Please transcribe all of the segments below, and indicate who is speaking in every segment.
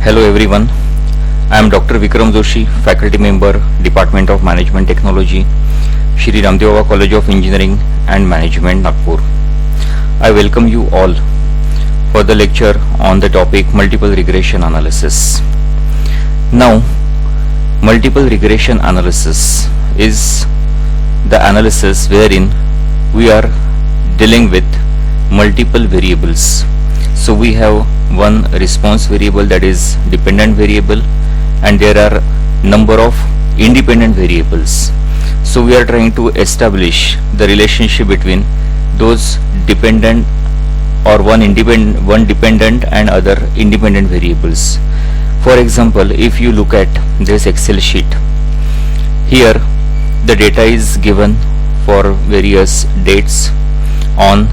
Speaker 1: Hello everyone, I am Dr. Vikram Joshi, faculty member, Department of Management Technology, Shri Ramdev Baba College of Engineering and Management, Nagpur. I welcome you all for the lecture on the topic multiple regression analysis. Now, multiple regression analysis is the analysis wherein we are dealing with multiple variables. So we have one response variable, that is dependent variable, and there are number of independent variables. So we are trying to establish the relationship between those dependent or one dependent and other independent variables. For example, if you look at this Excel sheet, here the data is given for various dates on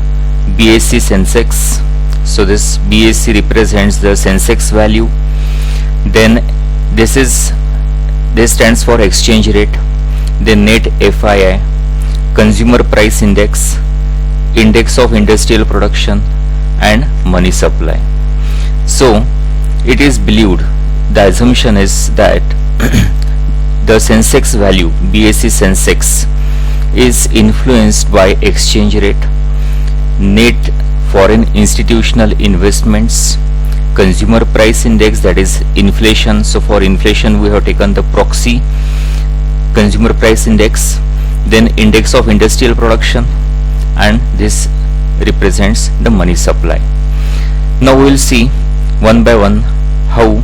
Speaker 1: BSE Sensex. So this BSE represents the Sensex value. Then this stands for exchange rate. Then net FII, consumer price index, index of industrial production, and money supply. So it is believed, the assumption is that the Sensex value, BSE Sensex, is influenced by exchange rate, net foreign institutional investments, consumer price index, that is inflation. So for inflation we have taken the proxy consumer price index, then index of industrial production, and this represents the money supply. Now we will see one by one how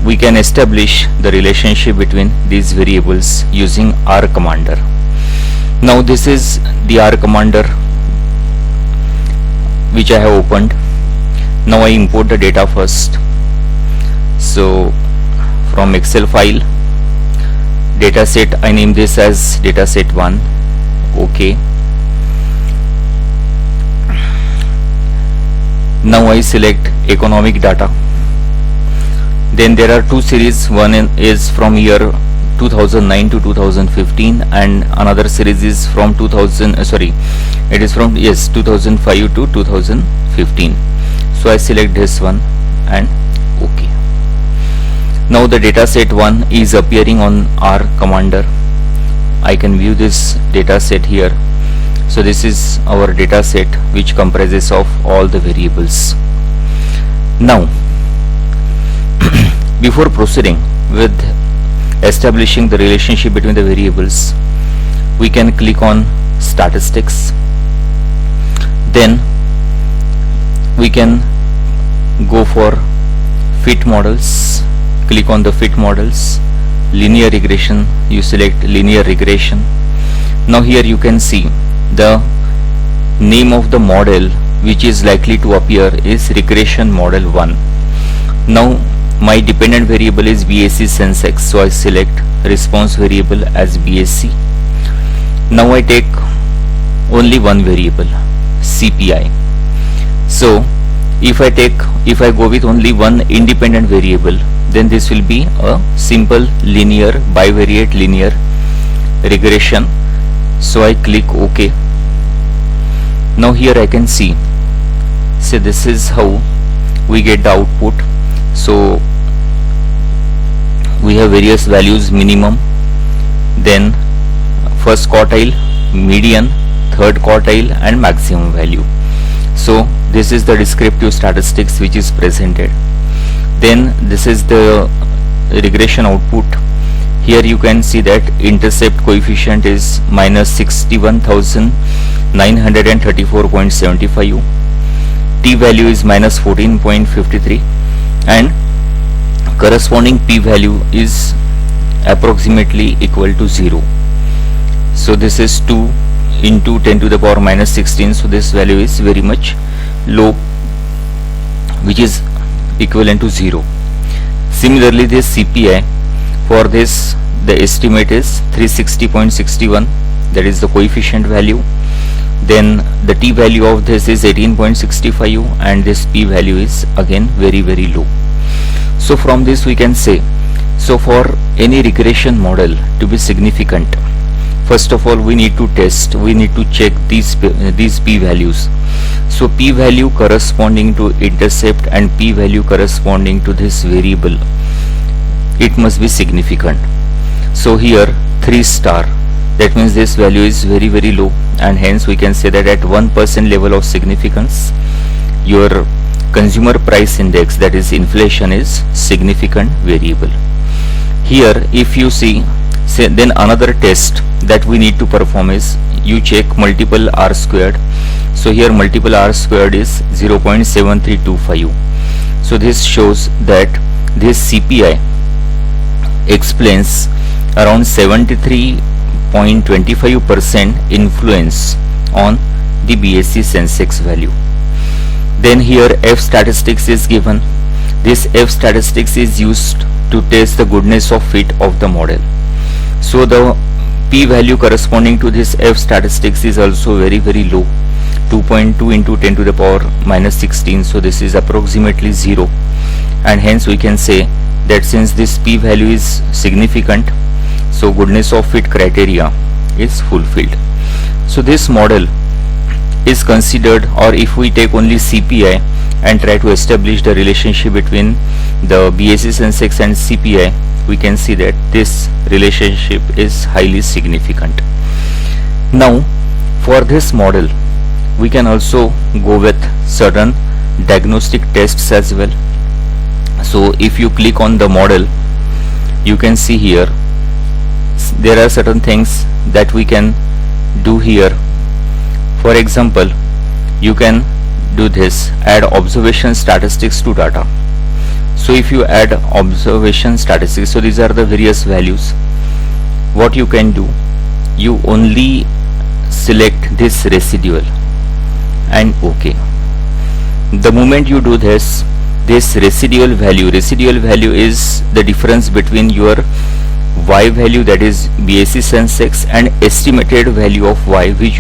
Speaker 1: we can establish the relationship between these variables using R commander. Now this is the R commander which I have opened. Now I import the data first. So from Excel file, dataset, I name this as dataset 1. OK. Now I select economic data. Then there are two series. One is from year 2009 to 2015, and another series is from 2005 to 2015. So I select this one and OK. Now the dataset 1 is appearing on R commander. I can view this dataset here. So this is our dataset which comprises of all the variables. Now before proceeding with establishing the relationship between the variables, we can click on statistics. Then we can go for fit models. Click on the fit models. Linear regression, you select linear regression. Now here you can see the name of the model which is likely to appear is regression model 1. Now my dependent variable is BSE Sensex, so I select response variable as BSE. Now I take only one variable, CPI. So if I go with only one independent variable, then this will be a simple linear bivariate linear regression. So I click OK. Now here I can see, this is how we get the output. So we have various values: minimum, then first quartile, median, third quartile, and maximum value. So this is the descriptive statistics which is presented. Then this is the regression output. Here you can see that intercept coefficient is minus 61,934.75, t value is minus 14.53, and corresponding p value is approximately equal to 0. So this is 2 into 10 to the power minus 16. So this value is very much low, which is equivalent to 0. Similarly, this CPI, for this the estimate is 360.61, that is the coefficient value. Then the t value of this is 18.65, and this p value is again very low. So from this we can say, so for any regression model to be significant, first of all we need to check these p values. So p value corresponding to intercept and p value corresponding to this variable, it must be significant. So here 3 star, that means this value is very very low, and hence we can say that at 1% level of significance your consumer price index, that is inflation, is significant variable. Here if you see, then another test that we need to perform is you check multiple r squared. So here multiple r squared is 0.7325. so this shows that this CPI explains around 73.25% influence on the BSE Sensex value. Then here F statistics is given. This F statistics is used to test the goodness of fit of the model. So the p value corresponding to this F statistics is also very very low, 2.2 into 10 to the power minus 16. So this is approximately 0, and hence we can say that since this p value is significant, so goodness of fit criteria is fulfilled. So this model is considered, or if we take only CPI and try to establish the relationship between the BSE Sensex and CPI, we can see that this relationship is highly significant. Now for this model we can also go with certain diagnostic tests as well. So if you click on the model, you can see here there are certain things that we can do here. For example, you can do this, add observation statistics to data. So if you add observation statistics, so these are the various values, what you can do, you only select this residual and OK. The moment you do this residual value is the difference between your y value, that is BSE Sensex, and estimated value of y, which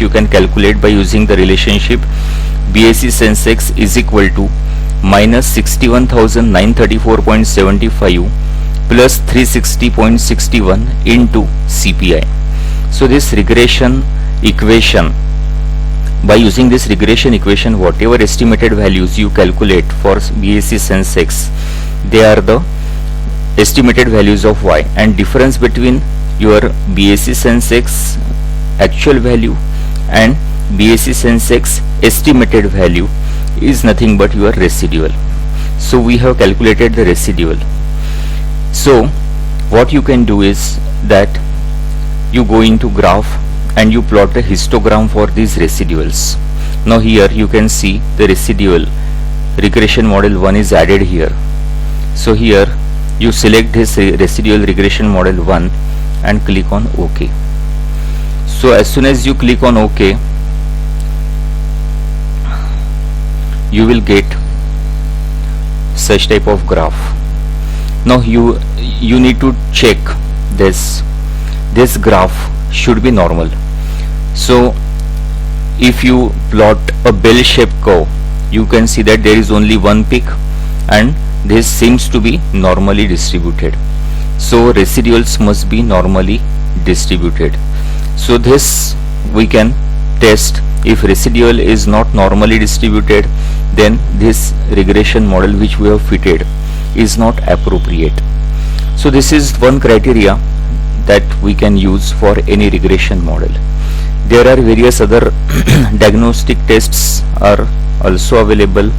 Speaker 1: you can calculate by using the relationship BSE Sensex is equal to minus 61,934.75 plus 360.61 into CPI. So this regression equation, by using this regression equation, whatever estimated values you calculate for BSE Sensex, they are the estimated values of y, and difference between your BSE Sensex actual value and BSE Sensex estimated value is nothing but your residual. So we have calculated the residual. So what you can do is that you go into graph and you plot the histogram for these residuals. Now here you can see the residual regression model 1 is added here. So here you select this residual regression model 1 and click on OK. So as soon as you click on OK, you will get such type of graph. Now you need to check this graph should be normal. So if you plot a bell shaped curve, you can see that there is only one peak and this seems to be normally distributed. So residuals must be normally distributed. So this we can test. If residual is not normally distributed, then this regression model which we have fitted is not appropriate. So this is one criteria that we can use for any regression model. There are various other diagnostic tests are also available.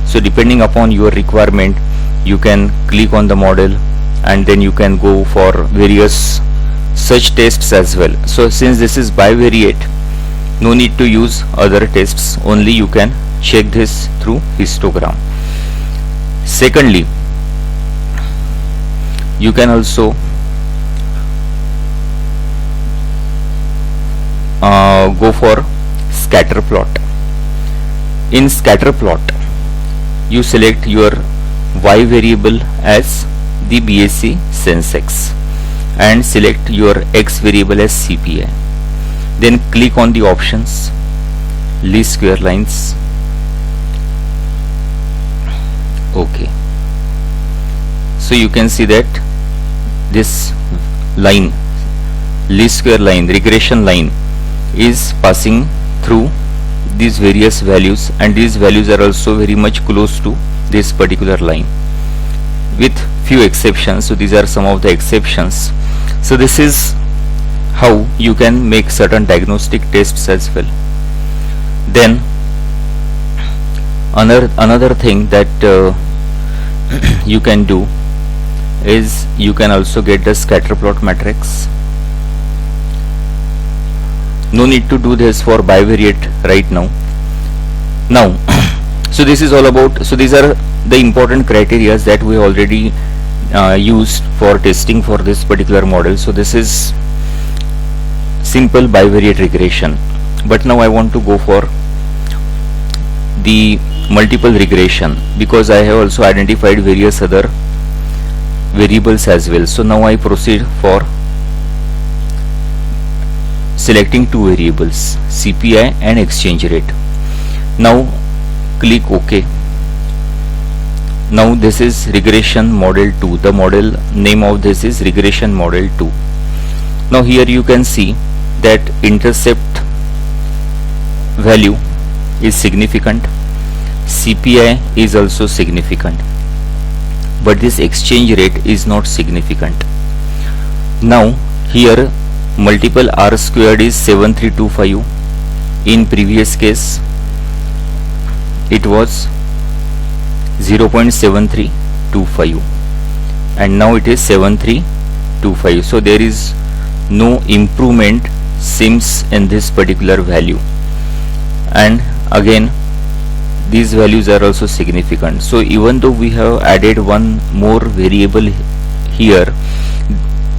Speaker 1: So depending upon your requirement, you can click on the model and then you can go for various such tests as well. So since this is bivariate, no need to use other tests, only you can check this through histogram. Secondly, you can also go for scatter plot. In scatter plot, you select your y variable as the BSE Sensex and select your x variable as CPI. Then click on the options, least square lines, OK. So you can see that this line least square line, regression line, is passing through these various values, and these values are also very much close to this particular line with few exceptions. So these are some of the exceptions. So this is how you can make certain diagnostic tests as well. Then another thing that you can do is you can also get the scatter plot matrix. No need to do this for bivariate right now. So this is all about, so these are the important criteria that we already used for testing for this particular model. So this is simple bivariate regression. But now I want to go for the multiple regression, because I have also identified various other variables as well. So now I proceed for selecting two variables, CPI and exchange rate. Now click OK. Now this is regression model 2. The model name of this is regression model 2. Now here you can see that intercept value is significant, CPI is also significant, but this exchange rate is not significant. Now here multiple R squared is 7325. In previous case it was 0.7325 and now it is 7325. So there is no improvement seems in this particular value, and again these values are also significant. So even though we have added one more variable here,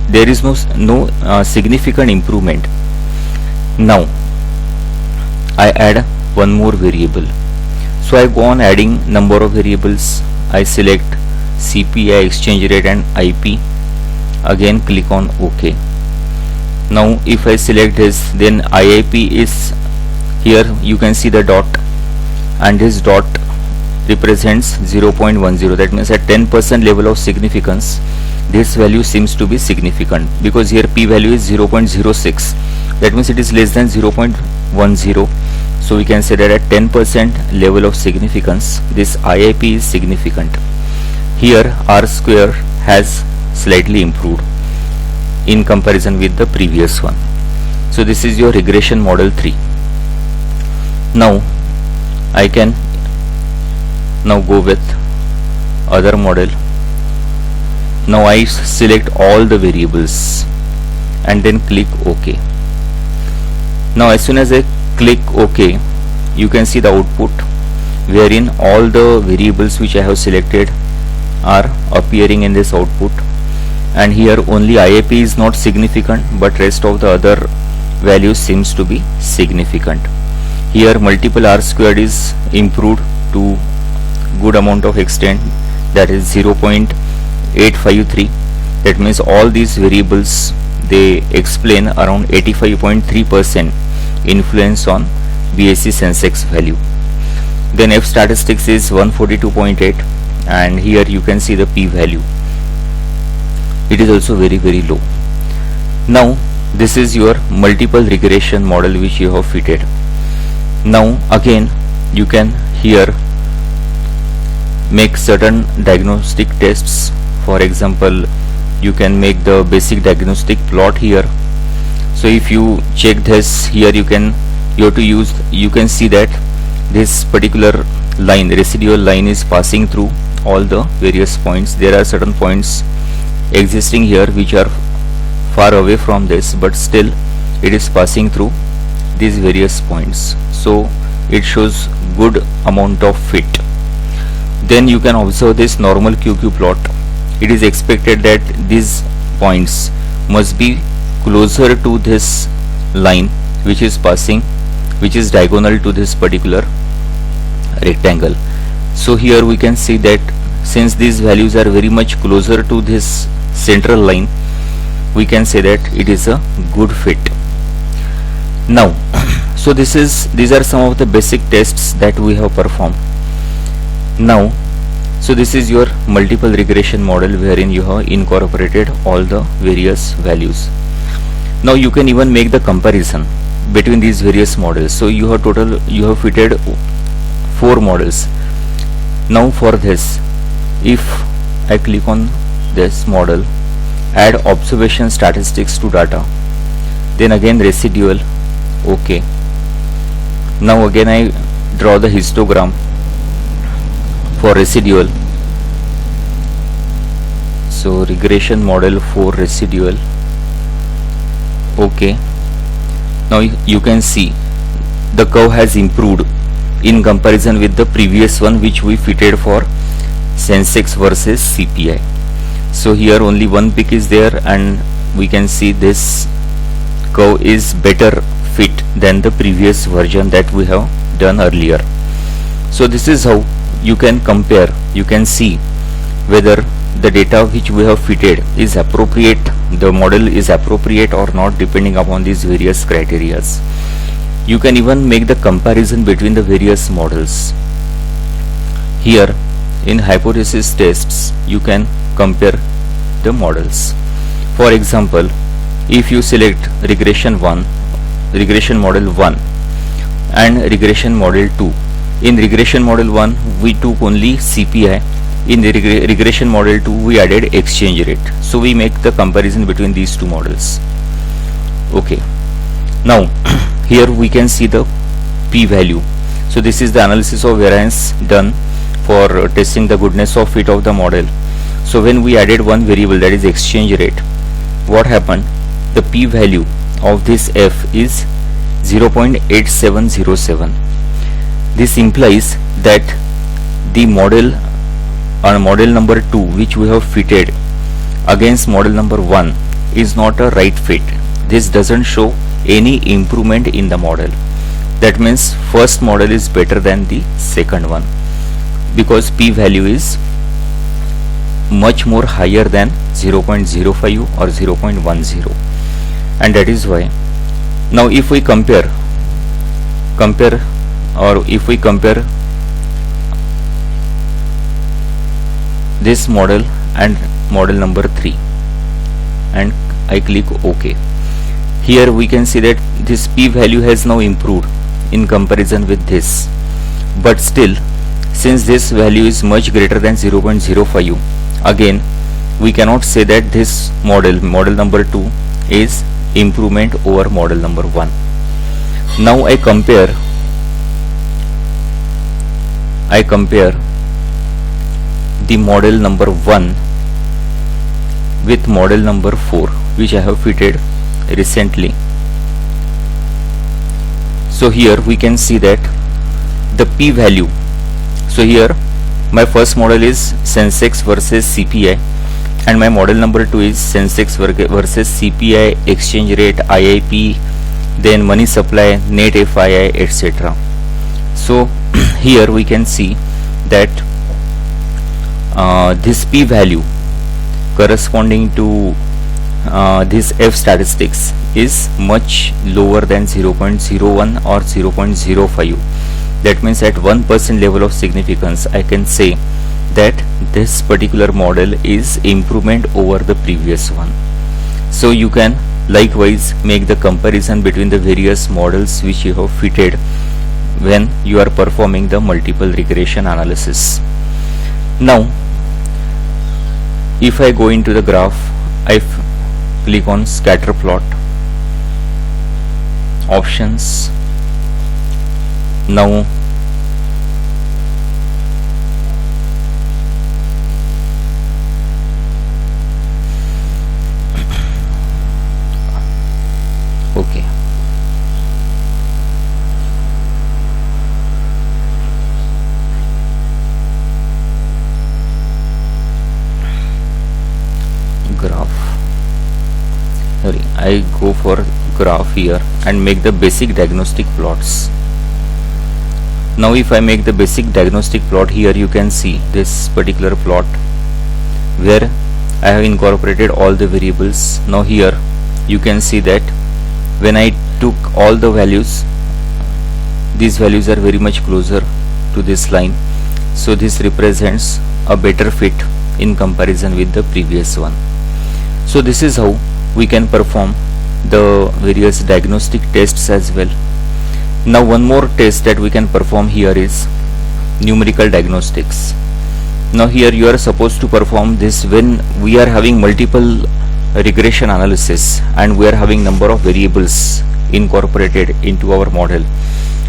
Speaker 1: there is no significant improvement. Now I add one more variable. So I go on adding number of variables. I select CPI, exchange rate and IP. Again click on OK. Now if I select this, then IIP is here, you can see the dot, and this dot represents 0.10. That means at 10% level of significance this value seems to be significant, because here p value is 0.06. that means it is less than 0.10. so we can say that at 10% level of significance this IIP is significant. Here R square has slightly improved in comparison with the previous one. So this is your regression model 3. Now I can now go with other model. Now I select all the variables and then click OK. Now as soon as I click OK, you can see the output wherein all the variables which I have selected are appearing in this output, and here only IAP is not significant but rest of the other values seems to be significant. Here multiple R squared is improved to good amount of extent, that is 0.853. that means all these variables they explain around 85.3% influence on BSE Sensex value. Then F statistics is 142.8 and here you can see the p value, it is also very low. Now this is your multiple regression model which you have fitted. Now again you can here make certain diagnostic tests. For example, you can make the basic diagnostic plot here. So if you check this here, you can see that this particular line, residual line, is passing through all the various points. There are certain points existing here which are far away from this, but still it is passing through these various points, so it shows good amount of fit. Then you can observe this normal QQ plot. It is expected that these points must be closer to this line which is passing, which is diagonal to this particular rectangle. So here we can see that since these values are very much closer to this central line, we can say that it is a good fit. Now so these are some of the basic tests that we have performed. Now so this is your multiple regression model wherein you have incorporated all the various values. Now you can even make the comparison between these various models. So you have fitted 4 models. Now for this, if I click on this model, add observation statistics to data, then again residual, okay. Now again I draw the histogram for residual. So regression model for residual, okay. Now you can see the curve has improved in comparison with the previous one which we fitted for Sensex versus CPI. So here only one peak is there, and we can see this curve is better fit than the previous version that we have done earlier. So this is how you can compare, you can see whether the data which we have fitted is appropriate, the model is appropriate or not, depending upon these various criterias. You can even make the comparison between the various models. Here in hypothesis tests you can compare the models. For example, if you select regression model 1 and regression model 2, in regression model 1 we took only CPI, in the regression model 2 we added exchange rate. So we make the comparison between these two models, okay. Now here we can see the p-value. So this is the analysis of variance done for testing the goodness of fit of the model. So when we added one variable, that is exchange rate, what happened? The p-value of this f is 0.8707. This implies that the model model number 2 which we have fitted against model number 1 is not a right fit. This doesn't show any improvement in the model. That means first model is better than the second one, because p-value is much more higher than 0.05 or 0.10, and that is why. Now if we compare this model and model number 3 and I click OK, here we can see that this p-value has now improved in comparison with this, but still since this value is much greater than 0.05, again we cannot say that this model number 2 is improvement over model number 1. Now I compare the model number 1 with model number 4 which I have fitted recently. So here we can see that the p-value, so here my first model is Sensex versus CPI and my model number 2 is Sensex versus CPI, exchange rate, IIP, then money supply, net FII, etc. So here we can see that this p-value corresponding to this F statistics is much lower than 0.01 or 0.05. That means at 1% level of significance I can say that this particular model is improvement over the previous one. So you can likewise make the comparison between the various models which you have fitted when you are performing the multiple regression analysis. Now if I go into the graph, I click on scatter plot, options. Now okay, graph, sorry, I go for graph here and make the basic diagnostic plots. Now if I make the basic diagnostic plot, here you can see this particular plot where I have incorporated all the variables. Now here you can see that when I took all the values, these values are very much closer to this line, so this represents a better fit in comparison with the previous one. So this is how we can perform the various diagnostic tests as well. Now one more test that we can perform here is numerical diagnostics. Now here you are supposed to perform this when we are having multiple regression analysis and we are having number of variables incorporated into our model.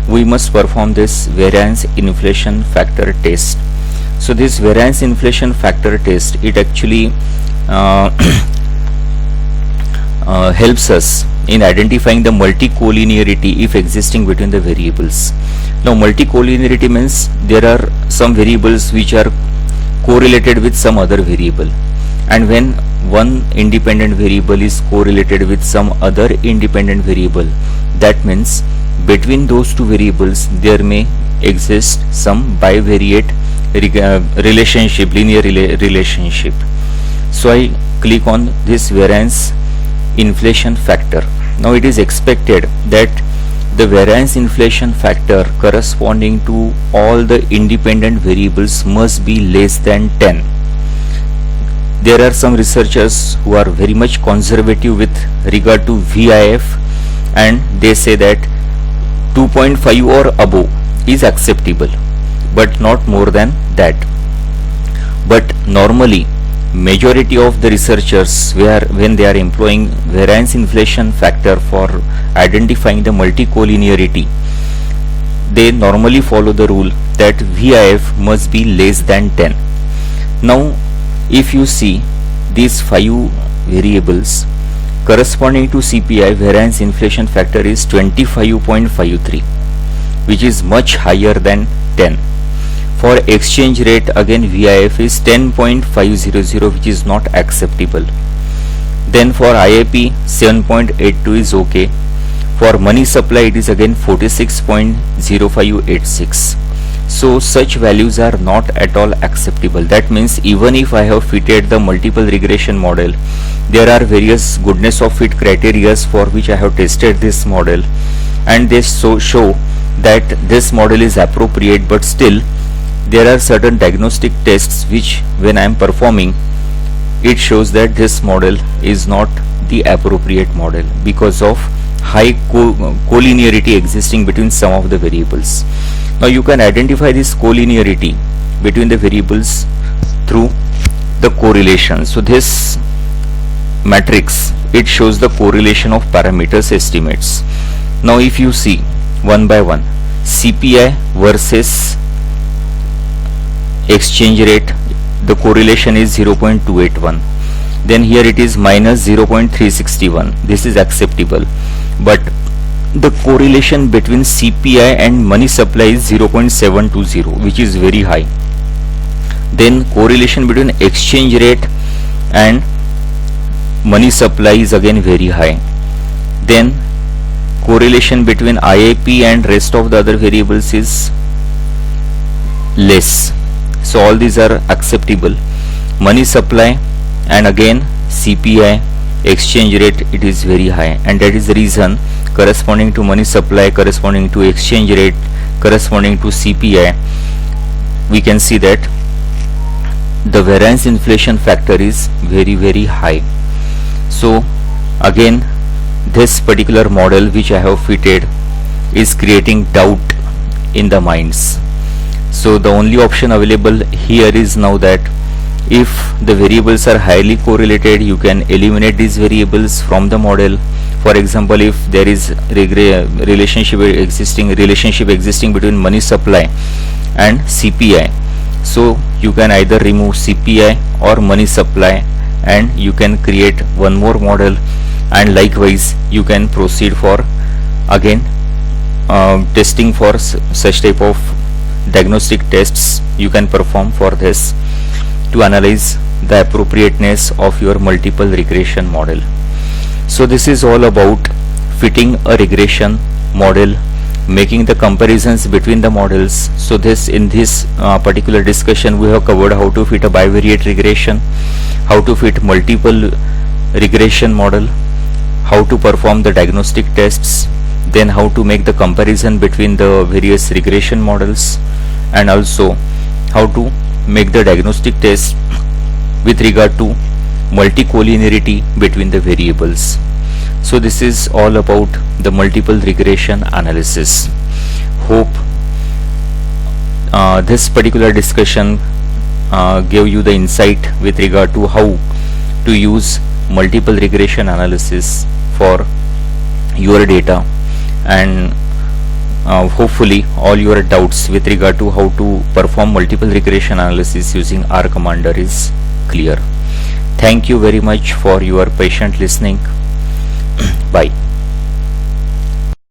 Speaker 1: We must perform this variance inflation factor test. So this variance inflation factor test, it actually helps us in identifying the multicollinearity if existing between the variables. Now multicollinearity means there are some variables which are correlated with some other variable, and when one independent variable is correlated with some other independent variable, that means between those two variables there may exist some bivariate relationship, linear relationship. So I click on this variance inflation factor. Now it is expected that the variance inflation factor corresponding to all the independent variables must be less than 10. There are some researchers who are very much conservative with regard to VIF, and they say that 2.5 or above is acceptable, but not more than that. But normally majority of the researchers, when they are employing variance inflation factor for identifying the multicollinearity, they normally follow the rule that VIF must be less than 10. Now if you see these 5 variables corresponding to CPI, variance inflation factor is 25.53, which is much higher than 10. For exchange rate, again VIF is 10.500, which is not acceptable. Then for IAP 7.82 is okay. For money supply it is again 46.0586. So such values are not at all acceptable. That means even if I have fitted the multiple regression model, there are various goodness of fit criteria for which I have tested this model, and they show that this model is appropriate, but still there are certain diagnostic tests which when I am performing, it shows that this model is not the appropriate model because of high collinearity existing between some of the variables. Now you can identify this collinearity between the variables through the correlation. So this matrix, it shows the correlation of parameters estimates. Now if you see one by one, CPI versus exchange rate, the correlation is 0.281. Then here it is minus 0.361. This is acceptable, but the correlation between CPI and money supply is 0.720, which is very high. Then correlation between exchange rate and money supply is again very high. Then correlation between IAP and rest of the other variables is less. So all these are acceptable. Money supply and again CPI, exchange rate, it is very high, and that is the reason corresponding to money supply, corresponding to exchange rate, corresponding to CPI, we can see that the variance inflation factor is very high. So again this particular model which I have fitted is creating doubt in the minds. So the only option available here is now that if the variables are highly correlated, you can eliminate these variables from the model. For example, if there is relationship existing between money supply and CPI, so you can either remove CPI or money supply and you can create one more model, and likewise you can proceed for again testing for such type of diagnostic tests you can perform for this to analyze the appropriateness of your multiple regression model. So this is all about fitting a regression model, making the comparisons between the models. So in this particular discussion we have covered how to fit a bivariate regression, how to fit multiple regression model, how to perform the diagnostic tests, then how to make the comparison between the various regression models, and also how to make the diagnostic test with regard to multicollinearity between the variables. So this is all about the multiple regression analysis. Hope this particular discussion gave you the insight with regard to how to use multiple regression analysis for your data, and hopefully all your doubts with regard to how to perform multiple regression analysis using R commander is clear. Thank you very much for your patient listening. Bye.